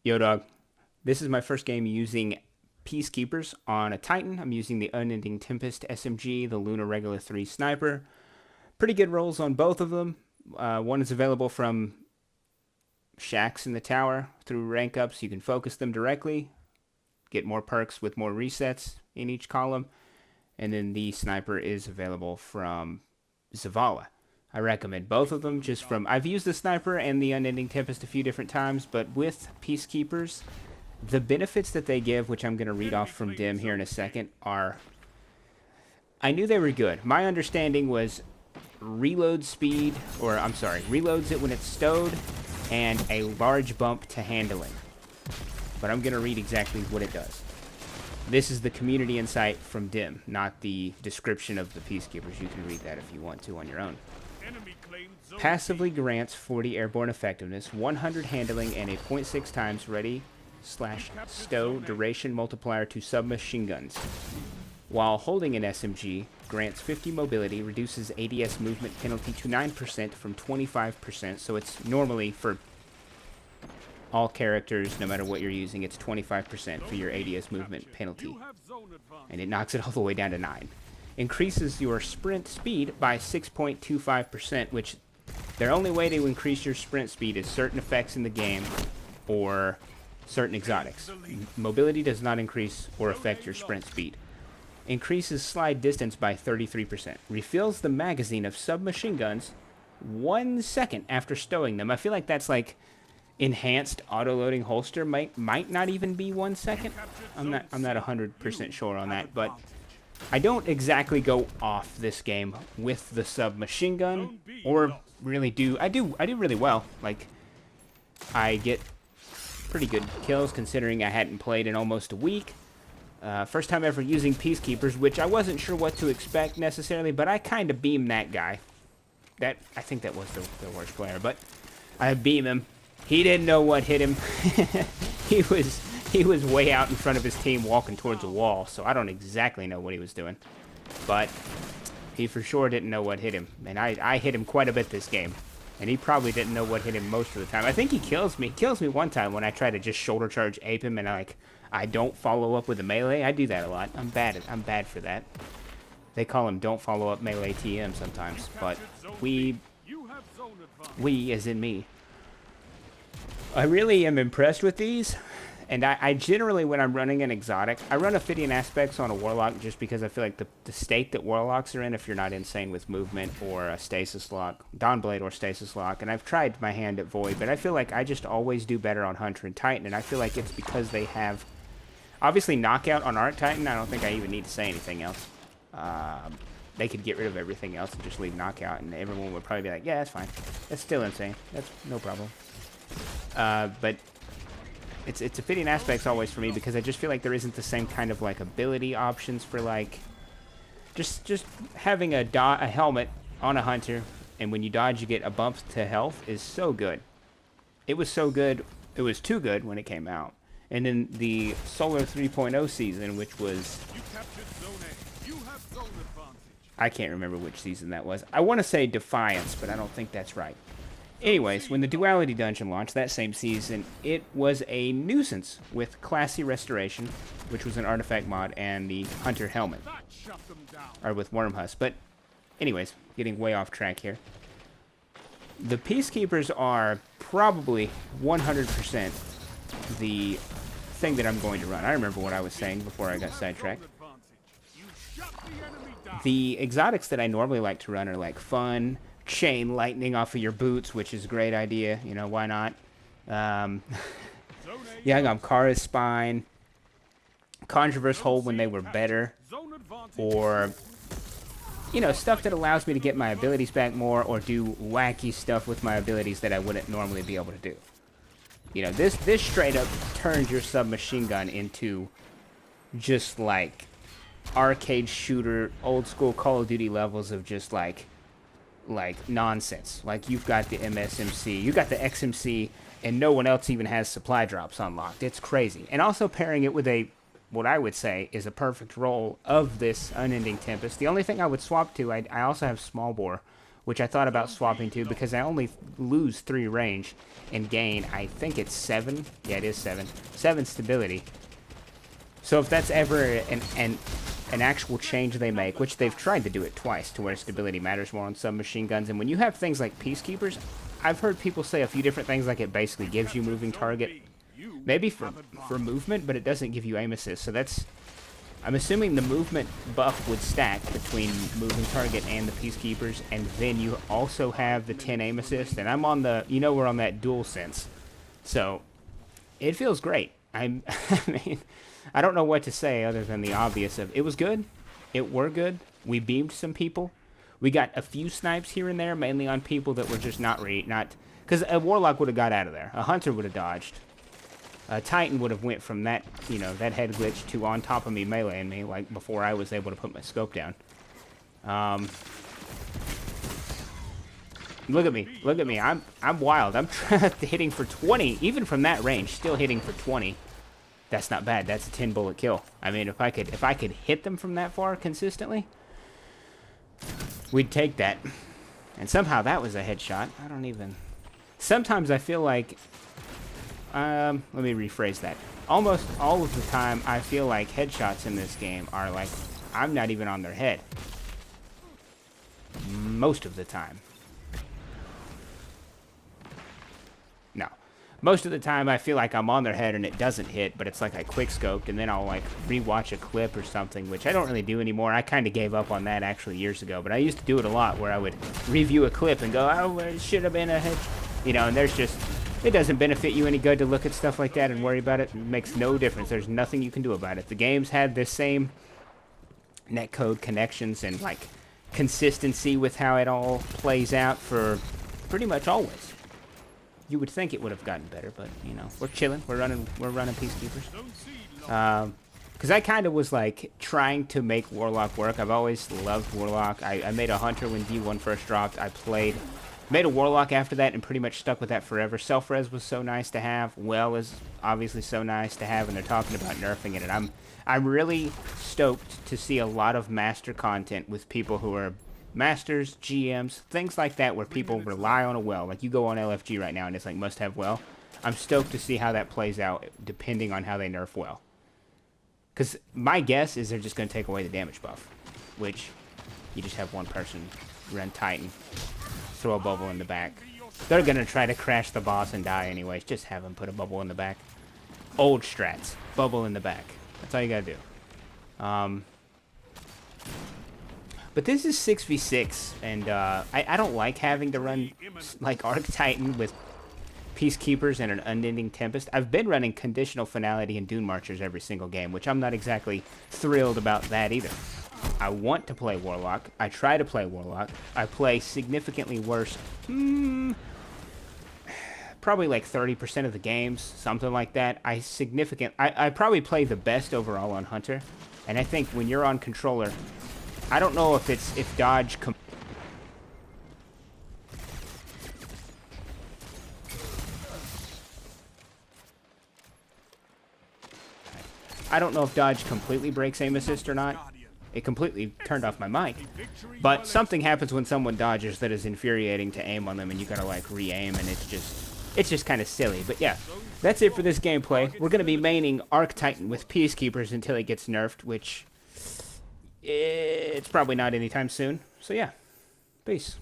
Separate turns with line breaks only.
Yo, dog. This is my first game using Peacekeepers on a Titan. I'm using the Unending Tempest SMG, the Luna Regula 3 Sniper. Pretty good rolls on both of them. One is available from Shacks in the tower through rank ups. You can focus them directly, get more perks with more resets in each column. And then the Sniper is available from Zavala. I recommend both of them just from... I've used the Sniper and the Unending Tempest a few different times, but with Peacekeepers, the benefits that they give, which I'm going to read off from Dim here in a second, are... I knew they were good. My understanding was reload speed, or I'm sorry, reloads it when it's stowed, and a large bump to handling. But I'm going to read exactly what it does. This is the community insight from Dim, not the description of the Peacekeepers. You can read that if you want to on your own. Passively grants 40 airborne effectiveness, 100 handling, and a .6 times ready/stow duration multiplier to submachine guns. While holding an SMG, grants 50 mobility, reduces ADS movement penalty to 9% from 25%, so it's normally for all characters, no matter what you're using, it's 25% for your ADS movement penalty. And it knocks it all the way down to 9. Increases your sprint speed by 6.25%, which their only way to increase your sprint speed is certain effects in the game or certain exotics. Mobility does not increase or affect your sprint speed. Increases slide distance by 33%. Refills the magazine of submachine guns 1 second after stowing them. I feel like that's like enhanced auto-loading holster might not even be 1 second. I'm not 100% sure on that, but I don't exactly go off this game with the submachine gun, or really do. I do really well. Like, I get pretty good kills considering I hadn't played in almost a week. First time ever using Peacekeepers, which I wasn't sure what to expect necessarily, but I kind of beamed that guy. I think that was the worst player, but I beam him. He didn't know what hit him. He was way out in front of his team walking towards a wall, so I don't exactly know what he was doing. But he for sure didn't know what hit him. And I hit him quite a bit this game. And he probably didn't know what hit him most of the time. I think he kills me. He kills me one time when I try to just shoulder charge ape him and I don't follow up with a melee. I do that a lot. I'm bad for that. They call him don't follow up melee TM sometimes. But we as in me. I really am impressed with these. And I generally, when I'm running an exotic, I run Ophidian Aspects on a Warlock just because I feel like the state that Warlocks are in, if you're not insane with movement or a Stasis Lock, Dawnblade or Stasis Lock, and I've tried my hand at Void, but I feel like I just always do better on Hunter and Titan, and I feel like it's because they have, obviously Knockout on Arc Titan, I don't think I even need to say anything else. They could get rid of everything else and just leave Knockout, and everyone would probably be like, yeah, that's fine. That's still insane. That's no problem. But it's Ophidian Aspects always for me because I just feel like there isn't the same kind of like ability options for like just having a helmet on a hunter, and when you dodge you get a bump to health is so good. It was so good. It was too good when it came out. And then the Solar 3.0 season, which was I can't remember which season that was. I want to say Defiance, but I don't think that's right. Anyways, when the Duality Dungeon launched that same season, it was a nuisance with Classy Restoration, which was an artifact mod, and the Hunter Helmet, or with Wormhusk. But anyways, getting way off track here. The Peacekeepers are probably 100% the thing that I'm going to run. I remember what I was saying before I got sidetracked. The exotics that I normally like to run are like Fun, Chain Lightning off of your boots, which is a great idea. You know, why not? Yeah, I got Kara's Spine, Controverse Hold when they were better, or, you know, stuff that allows me to get my abilities back more or do wacky stuff with my abilities that I wouldn't normally be able to do. You know, this straight up turns your submachine gun into just like arcade shooter, old school Call of Duty levels of just like nonsense. Like, you've got the MSMC, you got the XMC, and no one else even has supply drops unlocked. It's crazy. And also pairing it with what I would say is a perfect roll of this Unending Tempest. The only thing I would swap to, I also have Small Bore, which I thought about swapping to because I only lose 3 range and gain, I think it's 7. Yeah, it is 7. 7 stability. So if that's ever an actual change they make, which they've tried to do it twice, to where stability matters more on submachine guns, and when you have things like Peacekeepers, I've heard people say a few different things, like it basically gives you moving target, maybe for movement, but it doesn't give you aim assist. So that's, I'm assuming the movement buff would stack between moving target and the Peacekeepers, and then you also have the 10 aim assist, and I'm on the, we're on that dual sense, so it feels great. I mean, I don't know what to say other than the obvious of, it was good, it were good, we beamed some people, we got a few snipes here and there, mainly on people that were just not, because a Warlock would have got out of there, a Hunter would have dodged, a Titan would have went from that, that head glitch to on top of me meleeing me, like before I was able to put my scope down. Look at me, I'm wild, I'm hitting for 20, even from that range, still hitting for 20. That's not bad. That's a 10 bullet kill. I mean, if I could hit them from that far consistently, we'd take that. And somehow that was a headshot. I don't even. Sometimes I feel like. Let me rephrase that. Almost all of the time, I feel like headshots in this game are like I'm not even on their head. Most of the time. No. Most of the time, I feel like I'm on their head and it doesn't hit, but it's like I quick-scoped, and then I'll, like, rewatch a clip or something, which I don't really do anymore. I kind of gave up on that, actually, years ago, but I used to do it a lot, where I would review a clip and go, oh, it should have been a head... and there's just... It doesn't benefit you any good to look at stuff like that and worry about it. It makes no difference. There's nothing you can do about it. The game's had this same netcode connections and, like, consistency with how it all plays out for pretty much always. You would think it would have gotten better, but, we're chilling. We're running Peacekeepers. Because I kind of was, like, trying to make Warlock work. I've always loved Warlock. I made a Hunter when D1 first dropped. Made a Warlock after that and pretty much stuck with that forever. Self-res was so nice to have. Well is obviously so nice to have, and they're talking about nerfing it. And I'm really stoked to see a lot of master content with people who are masters, GMs, things like that, where people rely on a well. Like, you go on LFG right now and it's like must-have well. I'm stoked to see how that plays out depending on how they nerf well. Because my guess is they're just going to take away the damage buff, which you just have one person run Titan, throw a bubble in the back. They're going to try to crash the boss and die anyways. Just have them put a bubble in the back. Old strats. Bubble in the back. That's all you got to do. But this is 6v6, and I don't like having to run, like, Arc Titan with Peacekeepers and an Unending Tempest. I've been running Conditional Finality and Dune Marchers every single game, which I'm not exactly thrilled about that either. I want to play Warlock. I try to play Warlock. I play significantly worse. Probably like 30% of the games, something like that. I probably play the best overall on Hunter, and I think when you're on controller, I don't know if dodge I don't know if dodge completely breaks aim assist or not. It completely turned off my mic. But something happens when someone dodges that is infuriating to aim on them, and you gotta like re-aim, and it's just kind of silly. But yeah, that's it for this gameplay. We're gonna be maining Arc Titan with Peacekeepers until it gets nerfed, which it's probably not anytime soon. So yeah, peace.